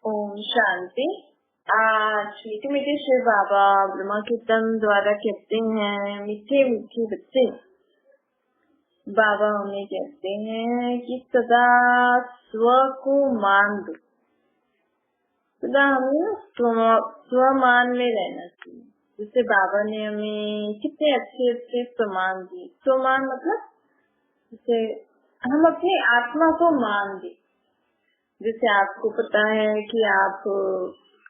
ओम शांति। आज मीठे मीठे शिव बाबा ब्रह्मा कीर्तन द्वारा कहते हैं, मीठे मीठे बच्चे, बाबा हमें कहते हैं कि सदा स्व को मान दो। सदा हमें स्वमान में रहना चाहिए। जैसे बाबा ने हमें कितने अच्छे अच्छे प्रमाण दिए। स्वमान मतलब जैसे हम अपनी आत्मा को मान दे। जैसे आपको पता है कि आप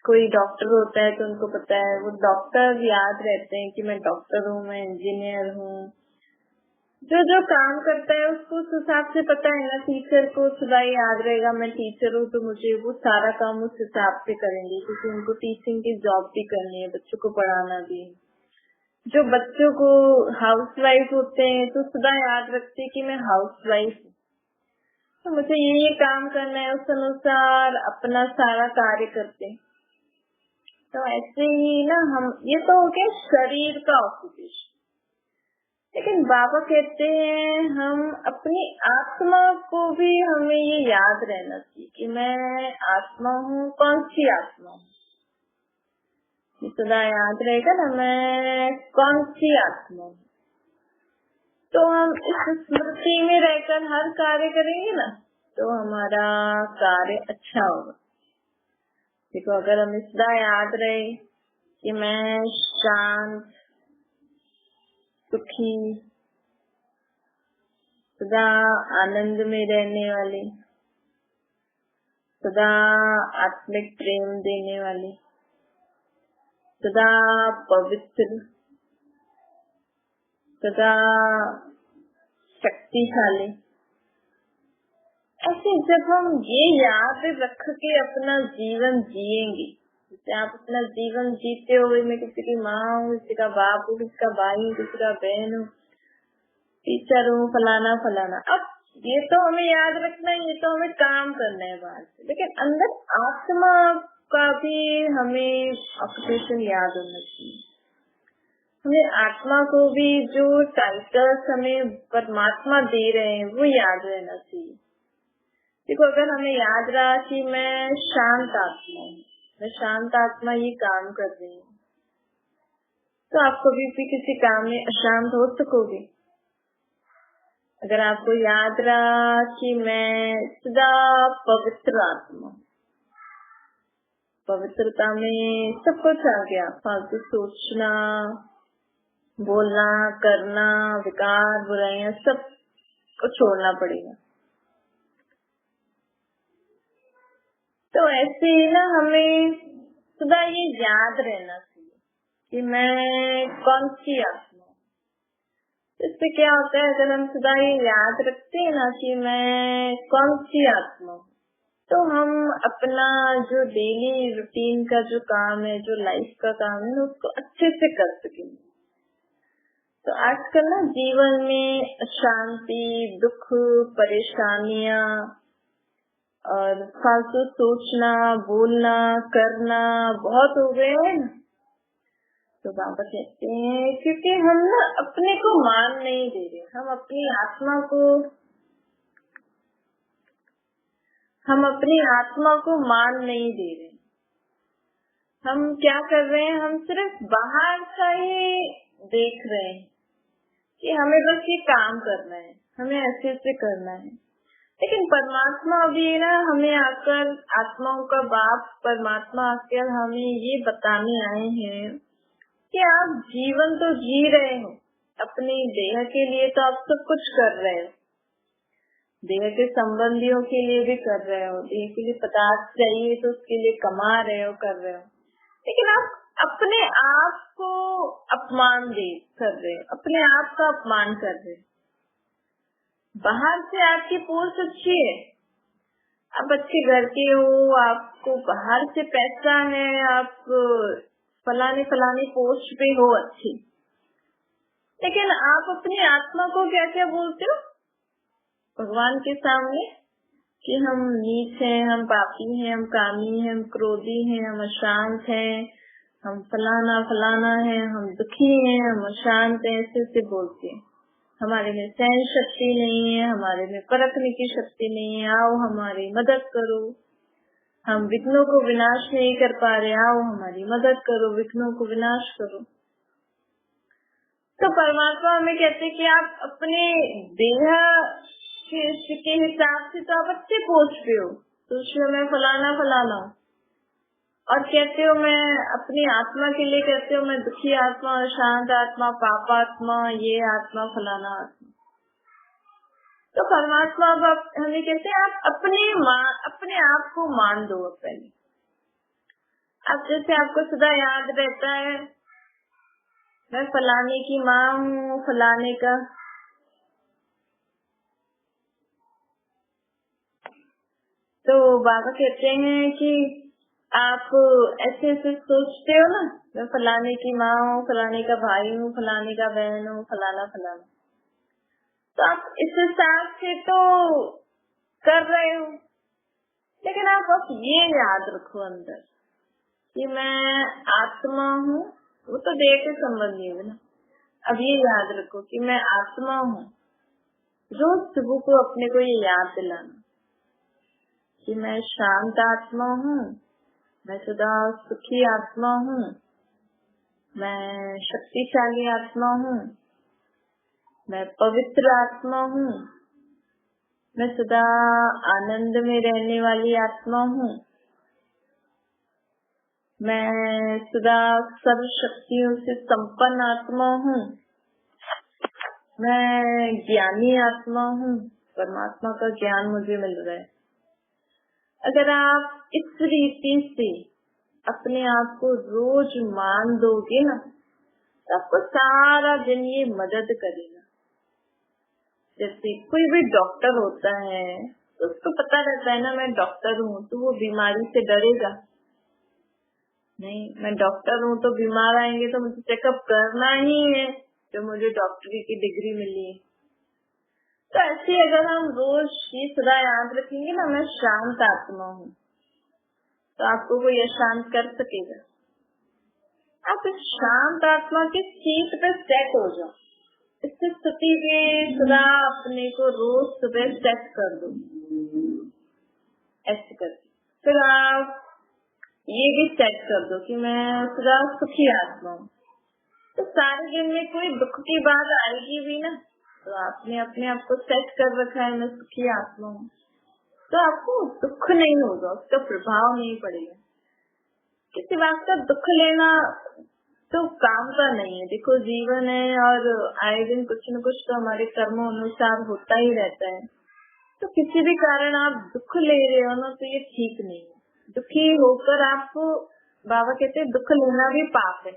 कोई डॉक्टर होता है तो उनको पता है, वो डॉक्टर याद रहते हैं कि मैं डॉक्टर हूँ, मैं इंजीनियर हूँ। जो जो काम करता है उसको उस हिसाब से पता है ना। टीचर को सदा याद रहेगा मैं टीचर हूँ तो मुझे वो सारा काम उस हिसाब से करेंगे, क्योंकि उनको टीचिंग की जॉब भी करनी है, बच्चों को पढ़ाना भी। जो बच्चों को हाउस वाइफ होते हैं तो सदा याद रखते हैं कि मैं हाउस वाइफ हूँ, तो मुझे ये काम करना है, उस अनुसार अपना सारा कार्य करते हैं। तो ऐसे ही ना हम, ये तो हो गया शरीर का ऑक्यूपेशन। लेकिन बाबा कहते हैं हम अपनी आत्मा को भी हमें ये याद रहना चाहिए कि मैं आत्मा हूँ। कौन सी आत्मा हूँ? ये सदा याद रहेगा ना, मैं कौन सी आत्मा हूँ। तो हम इस स्मृति में रहकर हर कार्य करेंगे ना, तो हमारा कार्य अच्छा होगा। देखो, अगर हमें सदा याद रहे कि मैं शांत, सुखी, सदा आनंद में रहने वाली, सदा आत्मिक प्रेम देने वाली, सदा पवित्र, सदा शक्तिशाली, ऐसे जब हम ये याद रख के अपना जीवन जिएंगे, जैसे आप अपना जीवन जीते हो, मैं किसी की माँ हूँ, किसी का बाप हूँ, किसी का भाई हूँ, किसी का बहन हूँ, टीचर हूँ, फलाना फलाना। अब ये तो हमें याद रखना है, ये तो हमें काम करना है बाहर से, लेकिन अंदर आत्मा का भी हमें ऑक्यूपेशन याद होना चाहिए। हमें आत्मा को भी जो टाइटल्स हमें परमात्मा दे रहे हैं वो याद रहना चाहिए। देखो, अगर हमें याद रहा कि मैं शांत आत्मा हूँ, मैं शांत आत्मा ये काम कर रही हूँ, तो आप कभी भी किसी काम में अशांत हो सकोगे। अगर आपको याद रहा कि मैं सदा पवित्र आत्मा, पवित्रता में सब कुछ आ गया, फालतू सोचना, बोलना, करना, विकार, बुराइयां, सब को छोड़ना पड़ेगा। तो ऐसे ही ना हमें सदा ये याद रहना चाहिए कि मैं कौन सी आत्मा हूँ। इससे क्या होता है, अगर हम सदा ये याद रखते हैं ना कि मैं कौन सी आत्मा हूँ, तो हम अपना जो डेली रूटीन का जो काम है, जो लाइफ का काम है, उसको अच्छे से कर सकेंगे। तो आजकल ना जीवन में अशांति, दुख, परेशानियां और फालतू सोचना, बोलना, करना बहुत हो गए हैं ना। तो बाबा कहते हैं क्योंकि हम ना अपने को मान नहीं दे रहे, हम अपनी आत्मा को मान नहीं दे रहे। हम क्या कर रहे हैं, हम सिर्फ बाहर का ही देख रहे हैं कि हमें बस ये काम करना है, हमें ऐसे ऐसे करना है। लेकिन परमात्मा भी ना हमें आकर, आत्माओं का बाप परमात्मा आकर हमें ये बताने आए हैं कि आप जीवन तो जी रहे हो, अपनी देह के लिए तो आप सब कुछ कर रहे हो, देह के संबंधियों के लिए भी कर रहे हो, देह के लिए पदार्थ चाहिए तो उसके लिए कमा रहे हो, कर रहे हो, लेकिन आप अपने आप को अपमान कर रहे हो, अपने आप का अपमान कर रहे हो। बाहर से आपकी पोस्ट अच्छी है, आप अच्छे घर के हो, आपको बाहर से पैसा है, आप फलाने पोस्ट पे हो अच्छी, लेकिन आप अपनी आत्मा को क्या क्या बोलते हो भगवान के सामने कि हम नीच हैं, हम पापी हैं, हम कामी हैं, हम क्रोधी हैं, हम अशांत हैं, हम फलाना है, हम दुखी हैं, हम अशांत हैं, ऐसे बोलते हैं। हमारे में सहन शक्ति नहीं है, हमारे में परखने की शक्ति नहीं है, आओ हमारी मदद करो, हम विघ्नों को विनाश नहीं कर पा रहे, आओ हमारी मदद करो, विघ्नों को विनाश करो। तो परमात्मा हमें कहते हैं कि आप अपने देह के हिसाब से तो आप अच्छे पोस्ट पे हो, तो उसमें मैं फलाना फलाना हूँ, और कहते हो मैं अपनी आत्मा के लिए कहते हो मैं दुखी आत्मा, शांत आत्मा, पाप आत्मा, ये आत्मा, फलाना आत्मा। तो परमात्मा अब हमें कहते हैं आप अपने आप को मान दो। पहले अब जैसे आपको सदा याद रहता है मैं फलाने की माँ हूँ, फलाने का, तो बाबा कहते हैं कि आप ऐसे ऐसे सोचते हो ना, मैं फलाने की माँ हूँ, फलाने का भाई हूँ, फलाने का बहन हूँ, फलाना फलाना, तो आप इस हिसाब से तो कर रहे हो, लेकिन आप बस ये याद रखो अंदर कि मैं आत्मा हूँ। वो तो देह के संबंधी है ना। अब ये याद रखो कि मैं आत्मा हूँ। रोज सुबह को अपने को ये याद दिलाना कि मैं शांत आत्मा हूँ, मैं सदा सुखी आत्मा हूँ, मैं शक्तिशाली आत्मा हूँ, मैं पवित्र आत्मा हूँ, मैं सदा आनंद में रहने वाली आत्मा हूँ, मैं सदा सर्व शक्तियों से संपन्न आत्मा हूँ, मैं ज्ञानी आत्मा हूँ, परमात्मा का ज्ञान मुझे मिल रहा है। अगर आप इस रीति से अपने आप को रोज मान दोगे ना, तो आपको सारा दिन ये मदद करेगा। जैसे कोई भी डॉक्टर होता है तो उसको पता रहता है ना मैं डॉक्टर हूँ, तो वो बीमारी से डरेगा नहीं। मैं डॉक्टर हूँ तो बीमार आएंगे तो मुझे चेकअप करना ही है, जो मुझे डॉक्टरी की डिग्री मिली है। तो ऐसे अगर हम रोज ये सदा याद रखेंगे ना मैं शांत आत्मा हूँ, तो आपको कोई अशांत कर सकेगा? आप इस शांत आत्मा की सीट पे सेट हो जाओ। इस स्थिति में सदा अपने को रोज सुबह सेट कर दो, ऐसे करके फिर आप ये भी सेट कर दो कि मैं सदा सुखी आत्मा हूँ। तो सारे दिन में कोई दुख की बात आएगी भी ना, तो आपने अपने आप को सेट कर रखा है मैं सुखी आत्मा हूँ, तो आपको दुख नहीं होगा, उसका प्रभाव नहीं पड़ेगा। किसी बात का दुख लेना तो काम का नहीं है। देखो जीवन है और आए दिन कुछ न कुछ तो हमारे कर्मों अनुसार होता ही रहता है। तो किसी भी कारण आप दुख ले रहे हो ना, तो ये ठीक नहीं है। दुखी होकर आपको बाबा कहते हैं दुख लेना भी पाप है,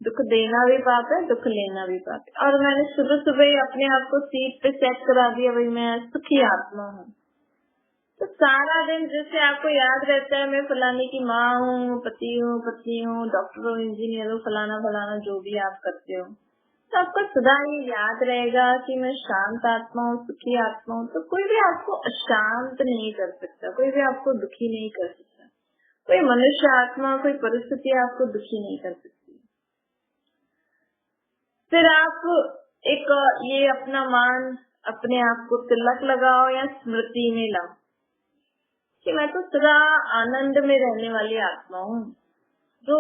दुख देना भी पाप है, दुख लेना भी पाप है। और मैंने सुबह सुबह अपने आप को सीट पे सेट करा दिया, भाई मैं सुखी आत्मा हूँ। तो सारा दिन जैसे आपको याद रहता है मैं फलाने की माँ हूँ, पति हूँ, पत्नी हूँ, डॉक्टर हूँ, इंजीनियर हूँ, फलाना फलाना जो भी आप करते हो, तो आपको सदा ये याद रहेगा कि मैं शांत आत्मा हूँ, सुखी आत्मा हूँ। तो कोई भी आपको अशांत नहीं कर सकता, कोई भी आपको दुखी नहीं कर सकता, कोई मनुष्य आत्मा, कोई परिस्थिति आपको दुखी नहीं कर सकती। फिर आप एक ये अपना मान अपने आप को तिलक लगाओ या स्मृति में लाओ कि मैं तो सदा आनंद में रहने वाली आत्मा हूँ। जो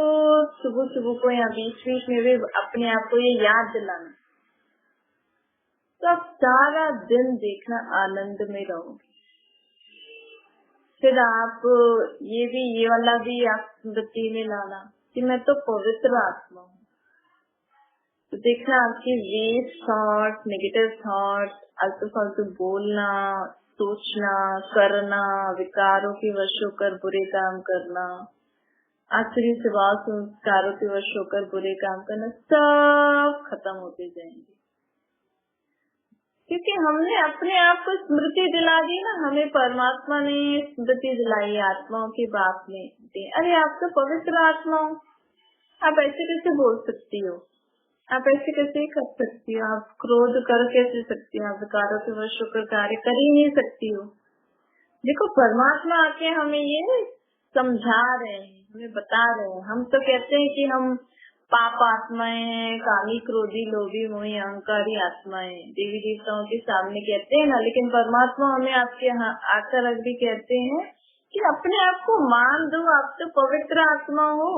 सुबह सुबह को या बीच बीच में भी अपने आप को ये याद दिलाना, तो आप सारा दिन देखना आनंद में रहोगे। फिर आप ये वाला भी आप स्मृति में लाना कि मैं तो पवित्र आत्मा हूँ। तो देखना आपके वेस्ट थॉट, नेगेटिव थॉट, आलतू फालतू बोलना, सोचना, करना, विकारों के वश होकर बुरे काम करना, आखिरी स्वभाव संस्कारों के वश होकर बुरे काम करना, सब खत्म होते जाएंगे। क्योंकि हमने अपने आप को स्मृति दिला दी ना, हमें परमात्मा ने स्मृति दिलाई आत्माओं के बाप ने दी। अरे आप तो पवित्र आत्मा हो, आप ऐसे कैसे बोल सकती हो, आप ऐसे कैसे कर सकती हो, आप क्रोध कर कैसे सकती हो, आप विकारों के वश होकर कार्य कर ही नहीं सकती हो। देखो परमात्मा आके हमें ये समझा रहे हैं, हमें बता रहे हैं। हम तो कहते हैं कि हम पाप आत्माएं हैं, कामी क्रोधी लोभी मोही अहंकारी आत्माएं, देवी देवताओं के सामने कहते हैं ना, लेकिन परमात्मा हमें आपके आकर भी कहते हैं कि अपने आप को मान दो, आप तो पवित्र आत्मा हो।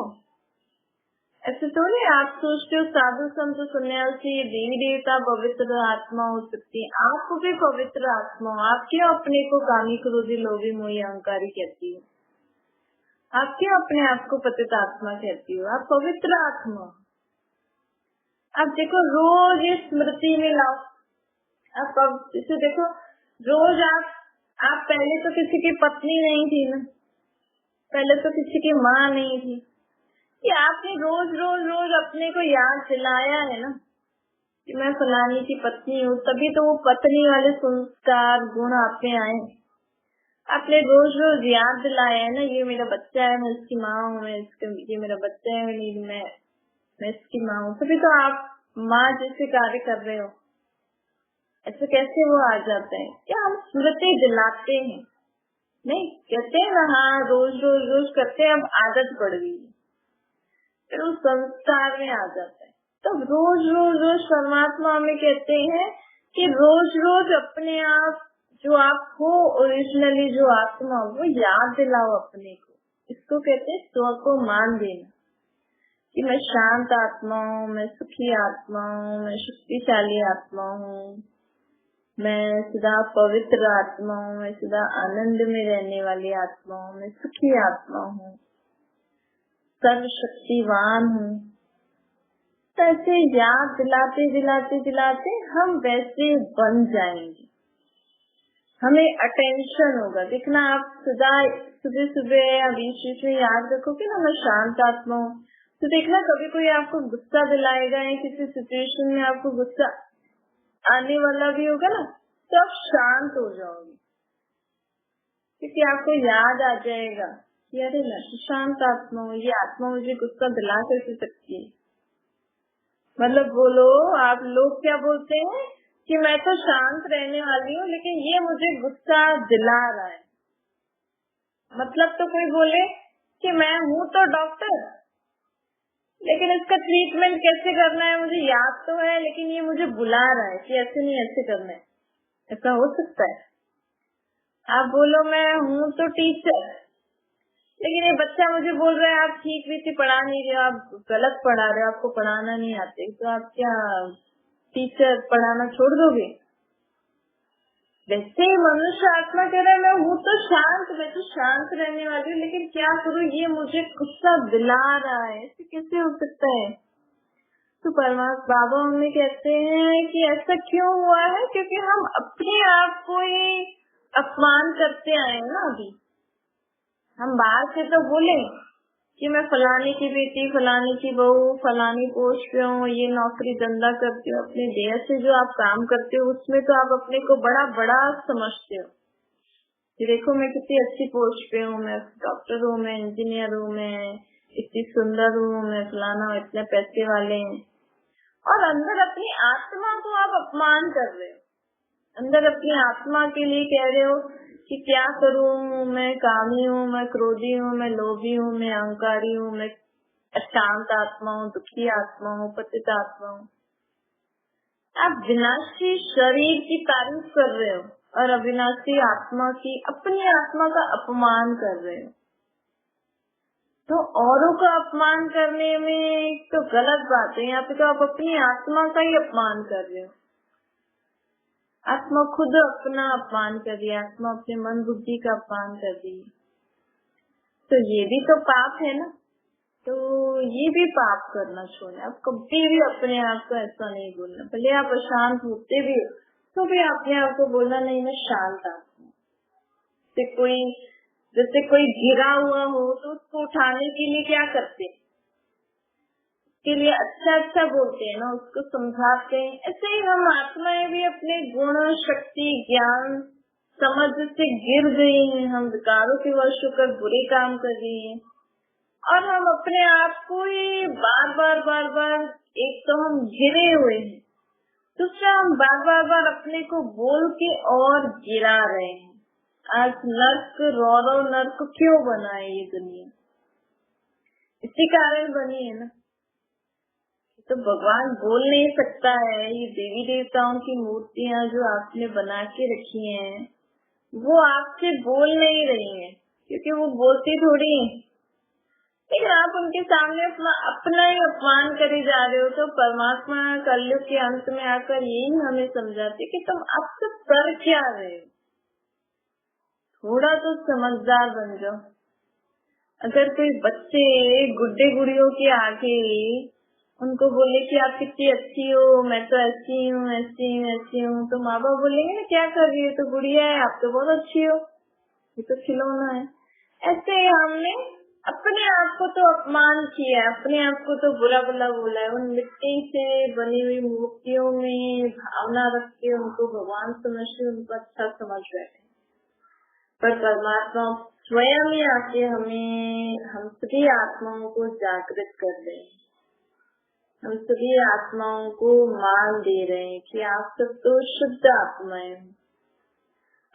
ऐसे तो नहीं आप सोचते हो साधु संत सन्यासी देवी देवता पवित्र आत्मा हो सकती है, आप भी पवित्र आत्मा हो। आप क्यों अपने को कामी क्रोधी लोभी मोही अहंकारी कहती हो? आप क्यों अपने आप को पतित आत्मा कहती हो? आप पवित्र आत्मा। आप देखो रोज इस स्मृति में लाओ। आप इसे देखो रोज आप पहले तो किसी की पत्नी नहीं थी ना, पहले तो किसी की माँ नहीं थी, कि आपने रोज रोज रोज अपने को याद दिलाया है ना कि मैं फलानी की पत्नी हूँ, तभी तो वो पत्नी वाले संस्कार गुण आप में आए। आपने रोज रोज याद दिलाया है ना, ये मेरा बच्चा है, मैं इसकी माँ हूँ, ये मेरा बच्चा है, मैं इसकी माँ हूँ, तभी तो आप माँ जैसे कार्य कर रहे हो। ऐसे कैसे वो आ जाता है? क्या हम स्मृति दिलाते हैं? नहीं कहते हैं ना, हाँ रोज रोज रोज करते हैं, अब आदत पड़ गई, फिर उस संस्कार में आ जाता है। तो रोज रोज रोज परमात्मा में कहते हैं कि रोज रोज अपने आप जो आप हो ओरिजिनली, जो आत्मा वो याद दिलाओ अपने को। इसको कहते हैं स्व को मान देना कि मैं शांत आत्मा हूँ, मैं सुखी आत्मा हूँ, मैं शक्तिशाली आत्मा हूँ, मैं सदा पवित्र आत्मा हूँ, मैं सदा आनंद में रहने वाली आत्मा हूँ, मैं सुखी आत्मा हूँ, सर्वशक्तिवान हूँ। तो ऐसे याद दिलाते दिलाते दिलाते हम वैसे बन जाएंगे, हमें अटेंशन होगा। देखना आप सदा सुबह सुबह या बीच बीच में याद रखोगे ना, मैं शांत आत्मा हूँ, तो देखना कभी कोई आपको गुस्सा दिलाएगा या किसी सिचुएशन में आपको गुस्सा आने वाला भी होगा ना, तो आप शांत हो जाओगे, क्योंकि आपको याद आ जाएगा कि अरे मैं शांत आत्मा हूँ, ये आत्मा मुझे गुस्सा दिला कैसे सकती है। मतलब बोलो आप लोग क्या बोलते हैं कि मैं तो शांत रहने वाली हूँ, लेकिन ये मुझे गुस्सा दिला रहा है। मतलब तो कोई बोले कि मैं हूँ तो डॉक्टर, लेकिन इसका ट्रीटमेंट कैसे करना है मुझे याद तो है, लेकिन ये मुझे बुला रहा है कि ऐसे नहीं ऐसे करना है। ऐसा हो सकता है? आप बोलो मैं हूँ तो टीचर, लेकिन ये बच्चा मुझे बोल रहा है आप ठीक भी पढ़ा नहीं रहे हो, आप गलत पढ़ा रहे हो, आपको पढ़ाना नहीं आते, तो आप क्या टीचर पढ़ाना छोड़ दोगे? वैसे ही मनुष्य आत्मा कह रहा है मैं हूँ तो शांत, मैं तो शांत रहने वाली हूँ, लेकिन क्या करूँ ये मुझे गुस्सा दिला रहा है, ऐसे कैसे हो सकता है? तो परमात्मा बाबा हमें कहते हैं कि ऐसा क्यों हुआ है, क्योंकि हम अपने आप को ही अपमान करते आए ना। अभी हम बाहर से तो बोले कि मैं फलाने की बेटी, फलाने की बहू, फलानी पोस्ट पे हूँ, ये नौकरी धंधा करती हूँ, अपने देह से जो आप काम करते हो उसमें तो आप अपने को बड़ा बड़ा समझते हो कि देखो मैं कितनी अच्छी पोस्ट पे हूँ, मैं डॉक्टर हूँ, मैं इंजीनियर हूँ, मैं इतनी सुंदर हूँ, मैं फलाना हूँ, इतने पैसे वाले हैं। और अंदर अपनी आत्मा को आप अपमान कर रहे हो, अंदर अपनी आत्मा के लिए कह रहे हो कि क्या करूँ, मैं कामी हूँ, मैं क्रोधी हूँ, मैं लोभी हूँ, मैं अहंकारी हूँ, मैं अशांत आत्मा हूँ, दुखी आत्मा हूँ, पतित आत्मा हूँ। आप विनाशी शरीर की तारीफ कर रहे हो और अविनाशी आत्मा की, अपनी आत्मा का अपमान कर रहे हो। तो औरों का अपमान करने में तो गलत बात है, यहाँ पे तो आप अपनी आत्मा का ही अपमान कर रहे हो। आत्मा खुद अपना अपमान कर रही है, आत्मा अपने मन बुद्धि का अपमान कर रही है, तो ये भी तो पाप है ना। तो ये भी पाप करना छोड़े, आप कभी भी अपने आप को ऐसा नहीं बोलना, भले आप अशांत होते भी हो तो भी अपने आप को बोलना नहीं मैं शांत आत्मा। जैसे कोई गिरा हुआ हो तो उसको उठाने के लिए क्या करते हैं, के लिए अच्छा अच्छा बोलते हैं ना, उसको समझाते हैं। ऐसे ही हम आत्माएं भी अपने गुण शक्ति ज्ञान समझ से गिर गई हैं, हम विकारों के वश होकर बुरे काम कर रही हैं और हम अपने आप को ही बार बार एक तो हम गिरे हुए हैं, दूसरा हम बार बार अपने को बोल के और गिरा रहे हैं। आज नर्क रौरव नर्क क्यों बना है ये दुनिया? इसी कारण बनी है ना। तो भगवान बोल नहीं सकता है, ये देवी देवताओं की मूर्तियां जो आपने बना के रखी हैं वो आपसे बोल नहीं रही हैं, क्योंकि वो बोलती थोड़ी है। लेकिन आप उनके सामने अपना ही अपमान करे जा रहे हो। तो परमात्मा कलयुग के अंत में आकर यही हमें समझाते कि तुम अब तो कर क्या रहे हो, थोड़ा तो समझदार बन जाओ। अगर कोई बच्चे गुड्डे गुड़ियों के आगे उनको बोले कि आप कितनी अच्छी हो, मैं तो ऐसी हूँ ऐसी हूँ ऐसी हूँ, तो माँ बाप बोलेंगे ना क्या कर रही है, तो गुड़िया है, आप तो बहुत अच्छी हो, ये तो खिलौना है। ऐसे हमने अपने आप को तो अपमान किया है, अपने आप को तो बुरा बुरा बोला है। उन मिट्टी से बनी हुई मूर्तियों में भावना रख के उनको भगवान समझ के उनको अच्छा समझ बैठे। पर परमात्मा स्वयं ही आके हम सभी आत्माओं को जागृत कर रहे हैं, हम सभी आत्माओं को मान दे रहे हैं कि आप सब तो शुद्ध आत्माएं हो,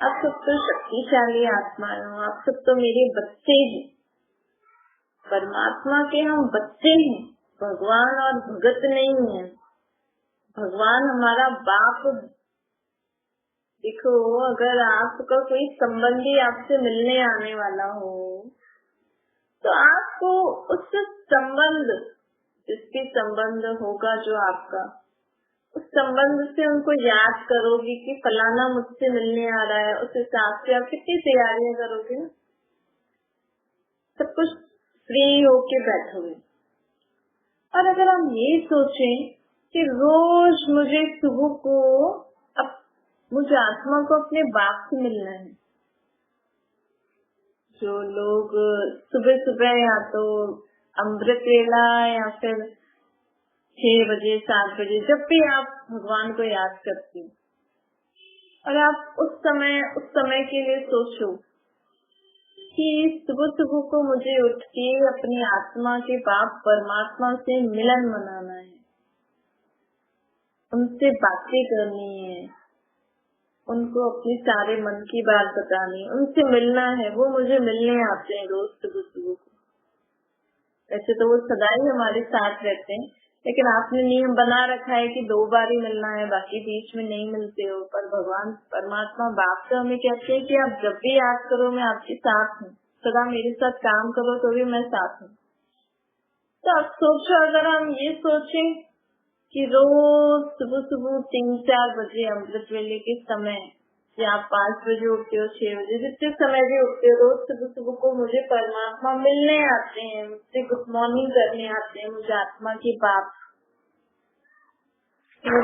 आप सब तो शक्तिशाली आत्माएं हो, आप सब तो मेरे बच्चे हैं, परमात्मा के हम बच्चे हैं, भगवान और भगत नहीं है। भगवान हमारा बाप। देखो, अगर आपका कोई संबंधी आपसे मिलने आने वाला हो तो आपको उस संबंध, जिसके संबंध होगा जो आपका, उस संबंध से उनको याद करोगे कि फलाना मुझसे मिलने आ रहा है। उस हिसाब से आप कितनी तैयारियां करोगे, सब कुछ फ्री होके बैठोगे। और अगर हम ये सोचें कि रोज मुझे सुबह को मुझे आत्मा को अपने बाप से मिलना है। जो लोग सुबह सुबह या तो अमृत वेला या फिर 6 बजे 7 बजे, जब भी आप भगवान को याद करते हो और आप उस समय के लिए सोचो कि सुबह सुबह को मुझे उठ के अपनी आत्मा के बाप परमात्मा से मिलन मनाना है, उनसे बातें करनी है, उनको अपनी सारे मन की बात बतानी, उनसे मिलना है। वो मुझे मिलने आते हैं रोज सुबह सुबह को। वैसे तो वो सदा ही हमारे साथ रहते हैं, लेकिन आपने नियम बना रखा है कि 2 बार ही मिलना है, बाकी बीच में नहीं मिलते हो। पर भगवान परमात्मा बाप तो हमें कहते हैं कि आप जब भी याद करो मैं आपके साथ हूँ, सदा मेरे साथ काम करो तो भी मैं साथ हूँ। तो अब सोचो, अगर हम ये सोचें कि रोज सुबह सुबह 3-4 बजे अमृत वेले के समय, या आप 5 बजे उठते हो, 6 बजे, जितने समय भी उठते हो, रोज सुबह सुबह को मुझे परमात्मा मिलने आते हैं, मुझसे गुड मॉर्निंग करने आते हैं, मुझे आत्मा के बाप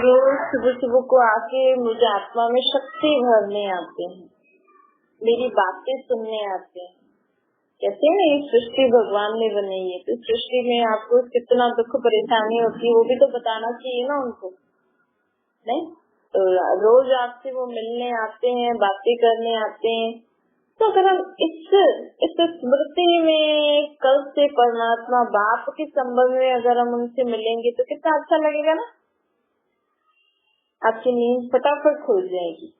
रोज सुबह सुबह को आके मुझे आत्मा में शक्ति भरने आते हैं, मेरी बातें सुनने आते हैं। कहते हैं ये सृष्टि भगवान ने बनाई है, तो सृष्टि में आपको कितना दुख परेशानी होती है वो भी तो बताना चाहिए ना उनको, नहीं? तो रोज आपसे वो मिलने आते हैं, बातें करने आते हैं। तो अगर हम इस स्मृति में कल से परमात्मा बाप के संबंध में अगर हम उनसे मिलेंगे तो कितना अच्छा लगेगा ना। आपकी नींद फटाफट खुल जाएगी।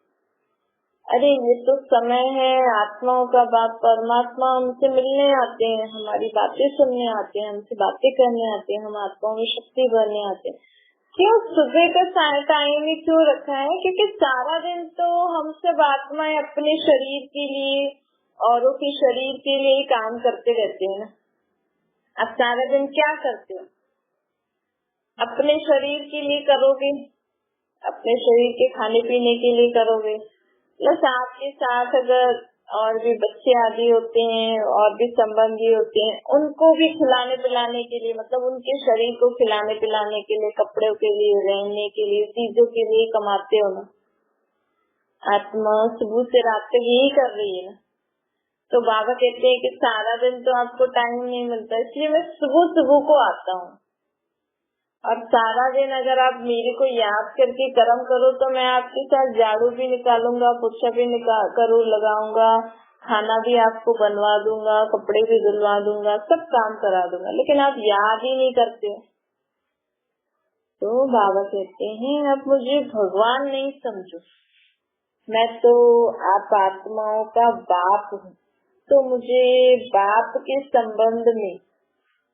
अरे ये तो समय है, आत्माओं का बाप परमात्मा हमसे मिलने आते हैं, हमारी बातें सुनने आते हैं, हमसे बातें करने आते हैं, हम आत्माओं में शक्ति भरने आते हैं। क्यों सुबह का टाइम ही क्यों रखा है? क्योंकि सारा दिन तो हम सब आत्माएं अपने शरीर के लिए, औरों के शरीर के लिए ही काम करते रहते हैं ना। अब सारा दिन क्या करते हो? अपने शरीर के लिए करोगे, अपने शरीर के खाने पीने के लिए करोगे, प्लस आपके साथ अगर और भी बच्चे आदि होते हैं और भी संबंधी होते हैं, उनको भी खिलाने पिलाने के लिए, मतलब उनके शरीर को खिलाने पिलाने के लिए, कपड़ों के लिए, रहने के लिए, चीजों के लिए कमाते हो ना। आत्मा सुबह से रात तक यही कर रही है ना। तो बाबा कहते हैं कि सारा दिन तो आपको टाइम नहीं मिलता, इसलिए मैं सुबह सुबह को आता हूँ। और सारा दिन अगर आप मेरे को याद करके कर्म करो तो मैं आपके साथ झाड़ू भी निकालूंगा, पोछा भी लगाऊंगा, खाना भी आपको बनवा दूंगा, कपड़े भी धुलवा दूंगा, सब काम करा दूंगा, लेकिन आप याद ही नहीं करते। तो बाबा कहते हैं अब मुझे भगवान नहीं समझो, मैं तो आप आत्माओं का बाप हूँ। तो मुझे बाप के संबंध में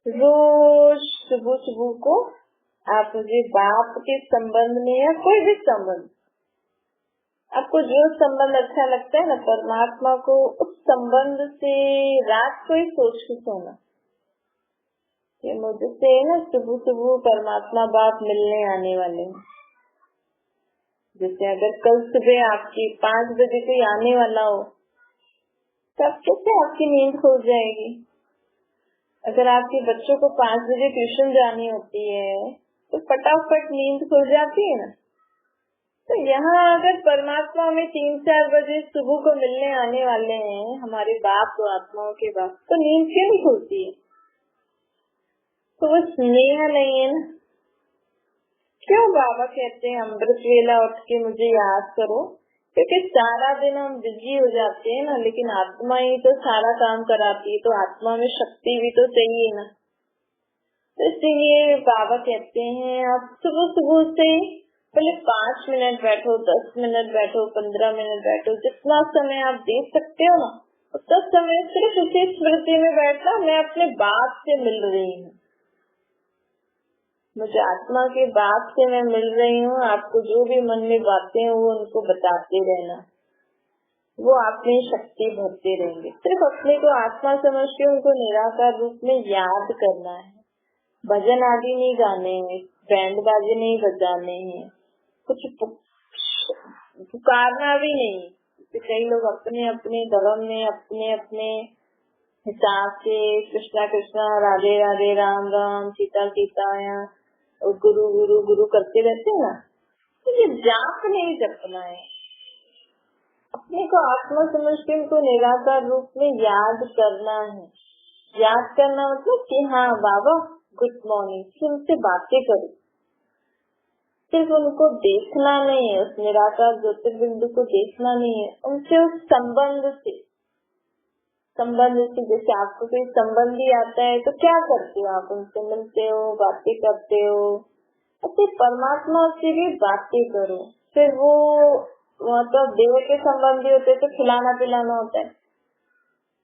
रोज सुबह सुबह को आप मुझे बाप के संबंध में या कोई भी संबंध आपको जो संबंध अच्छा लगता है ना परमात्मा को, उस संबंध से रात को ही सोच के सोना कि मुझसे ना सुबह सुबह परमात्मा बाप मिलने आने वाले हैं। जैसे अगर कल सुबह आपकी 5 बजे कोई आने वाला हो तब कैसे आपकी नींद खो जाएगी। अगर आपके बच्चों को 5 बजे ट्यूशन जानी होती है तो फटाफट नींद खो जाती है ना। तो यहाँ अगर परमात्मा में 3-4 बजे सुबह को मिलने आने वाले हैं हमारे बाप तो आत्माओं के बाप, तो नींद क्यों नहीं खुलती है? तो वो स्नेह नहीं है ना। क्यों बाबा कहते हैं अमृत वेला उठ के मुझे याद करो? क्योंकि सारा दिन हम बिजी हो जाते हैं ना, लेकिन आत्मा ही तो सारा काम कराती है, तो आत्मा में शक्ति भी तो चाहिए ना। तो इसलिए बाबा कहते हैं आप सुबह सुबह से पहले 5 मिनट बैठो, 10 मिनट बैठो, 15 मिनट बैठो, जितना समय आप दे सकते हो ना उतना समय सिर्फ उसी स्मृति में बैठना, मैं अपने बाप से मिल रही हूँ, मुझे आत्मा के बाप से मैं मिल रही हूँ। आपको जो भी मन में बातें हैं वो उनको बताते रहना, वो आप में शक्ति भरते रहेंगे। सिर्फ अपने को आत्मा समझ के उनको निराकार रूप में याद करना है। भजन आदि नहीं गाने हैं, बैंड बाजे नहीं बजाने हैं, कुछ पुकारना भी नहीं। कई लोग अपने अपने धर्म में अपने अपने हिसाब से कृष्णा कृष्णा, राधे राधे, राम राम, सीता सीता और गुरु गुरु गुरु करते रहते हैं ना। तो ये जाप नहीं जपना है, अपने को आत्मा समझ के उनको निराकार रूप में याद करना है। याद करना मतलब कि हाँ बाबा गुड मॉर्निंग, फिर उनसे बातें करो। सिर्फ उनको देखना नहीं है, उस निराकार ज्योतिर्बिंदु को देखना नहीं है, उनसे उस संबंध से जैसे आपको कोई संबंधी आता है तो क्या करते हो आप? उनसे मिलते हो, बातें करते हो। ऐसे परमात्मा से भी बातें करो। फिर वो मतलब देव के संबंधी होते तो खिलाना पिलाना होता है,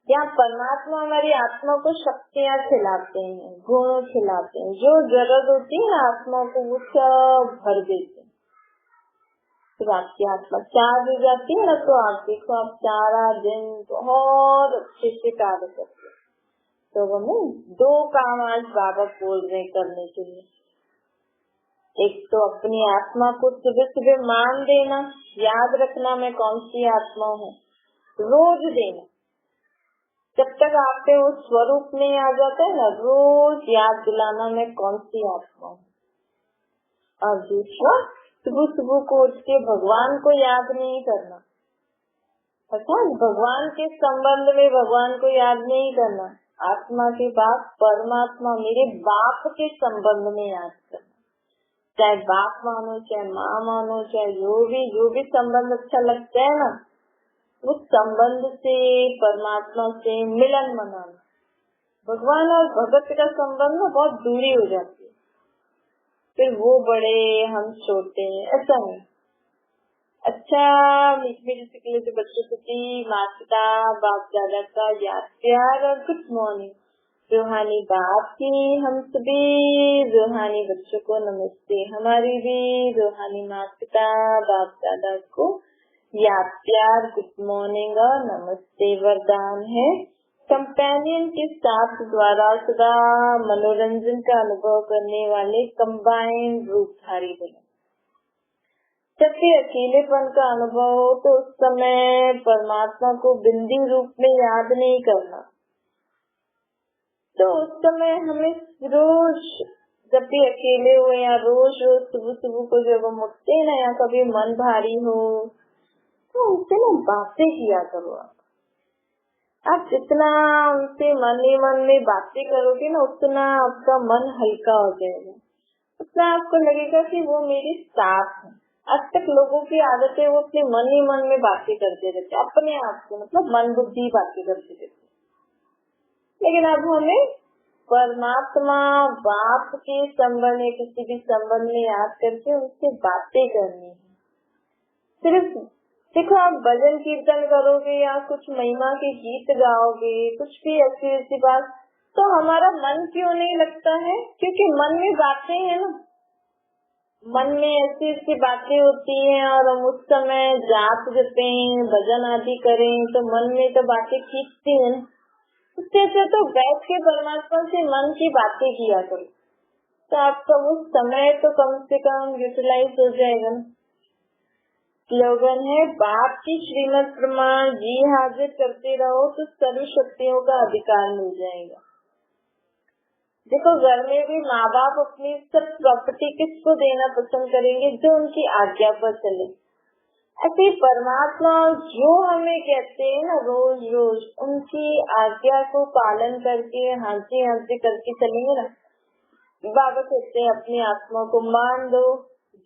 या परमात्मा हमारी आत्मा को शक्तियाँ खिलाते हैं, गुण खिलाते हैं, जो जरूरत होती है ना आत्मा को वो सब भर देते हैं। तो आपकी आत्मा चार्ज हो जाती है ना, तो आप देखो आप सारा दिन बहुत अच्छे से कार्य करते हैं। तो हमें 2 काम आज बाबा बोल रहे करने के लिए। एक तो अपनी आत्मा को सुबह सुबह मान देना, याद रखना मैं कौन सी आत्मा हूँ, रोज देना। जब तक आपके वो स्वरूप नहीं आ जाता है ना, रोज याद दिलाना मैं कौन सी आत्मा हूँ। और दूसरा सुबह सुबह को उठ के भगवान को याद नहीं करना। अच्छा, भगवान के संबंध में भगवान को याद नहीं करना, आत्मा के बाप परमात्मा मेरे बाप के संबंध में याद करना। चाहे बाप मानो, चाहे माँ मानो, चाहे जो भी संबंध अच्छा लगता है ना, उस संबंध से परमात्मा से मिलन मनाना। भगवान और भगत का संबंध में बहुत दूरी हो जाती है, फिर वो बड़े हम छोटे, ऐसा नहीं। अच्छा मीठे के लिए जो बच्चों की माता बाप दादा का याद प्यार और गुड मॉर्निंग, रूहानी बाप की हम सभी रूहानी बच्चों को नमस्ते, हमारी भी रूहानी माता बाप दादा को याद प्यार गुड मॉर्निंग और नमस्ते वरदान है। कंपेनियन के साथ द्वारा सदा मनोरंजन का अनुभव करने वाले कंबाइंड रूपधारी बने। जब भी अकेलेपन का अनुभव हो तो उस समय परमात्मा को बिंदी रूप में याद नहीं करना। तो उस समय हमें रोज जब भी अकेले हो या रोज सुबह सुबह को जब हम उठते हैं ना, या कभी मन भारी हो तो उनसे ना बातें किया करो। आप जितना उनसे मन ही मन में बातें करोगे ना, उतना आपका मन हल्का हो जाएगा, उतना आपको लगेगा कि वो मेरे साथ है। आज तक लोगों की आदत है वो अपने मन ही मन में बातें करते रहते, अपने आप से मतलब मन बुद्धि बातें करते रहते। लेकिन अब हमें परमात्मा बाप के संबंध में, किसी भी संबंध में याद करके उनसे बातें करनी है। सिर्फ देखो आप भजन कीर्तन करोगे या कुछ महिमा के गीत गाओगे, कुछ भी ऐसी बात, तो हमारा मन क्यों नहीं लगता है? क्योंकि मन में बातें हैं ना, मन में ऐसी ऐसी बातें होती हैं और हम उस समय जाप जपें, भजन आदि करें तो मन में तो बातें खींचती हैं। उससे अच्छा तो बैठ के परमात्मा से मन की बातें किया करो, तो आपका उस समय तो कम से कम यूटिलाइज हो जाएगा। स्लोगन है, बाप की श्रीमत प्रमाण जी हाजिर करते रहो तो सर्व शक्तियों का अधिकार मिल जाएगा। देखो, घर में भी माँ बाप अपनी सब प्रॉपर्टी किसको देना पसंद करेंगे? जो उनकी आज्ञा पर चले। ऐसे परमात्मा जो हमें कहते हैं ना, रोज रोज उनकी आज्ञा को पालन करके हाजी हाजी करके चलेंगे ना। बाबा कहते हैं अपनी आत्मा को मान दो।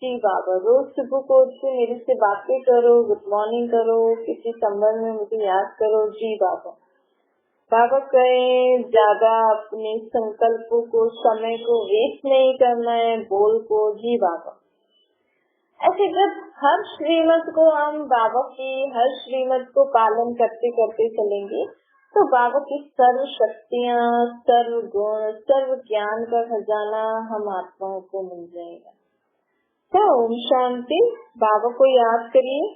जी बाबा, रोज सुबह को उठ के मेरे से बातें करो, गुड मॉर्निंग करो, किसी संबंध में मुझे याद करो। जी बाबा। बाबा कहें ज्यादा अपने संकल्पों को, समय को वेस्ट नहीं करना है, बोल को। जी बाबा। ऐसे जब हर श्रीमत को हम बाबा की हर श्रीमत को पालन करते करते चलेंगे तो बाबा की सर्व शक्तियाँ, सर्व गुण, सर्व ज्ञान का खजाना हम आत्माओं को मिल जाएगा। तो ओम शांति। बाबा को याद करिए।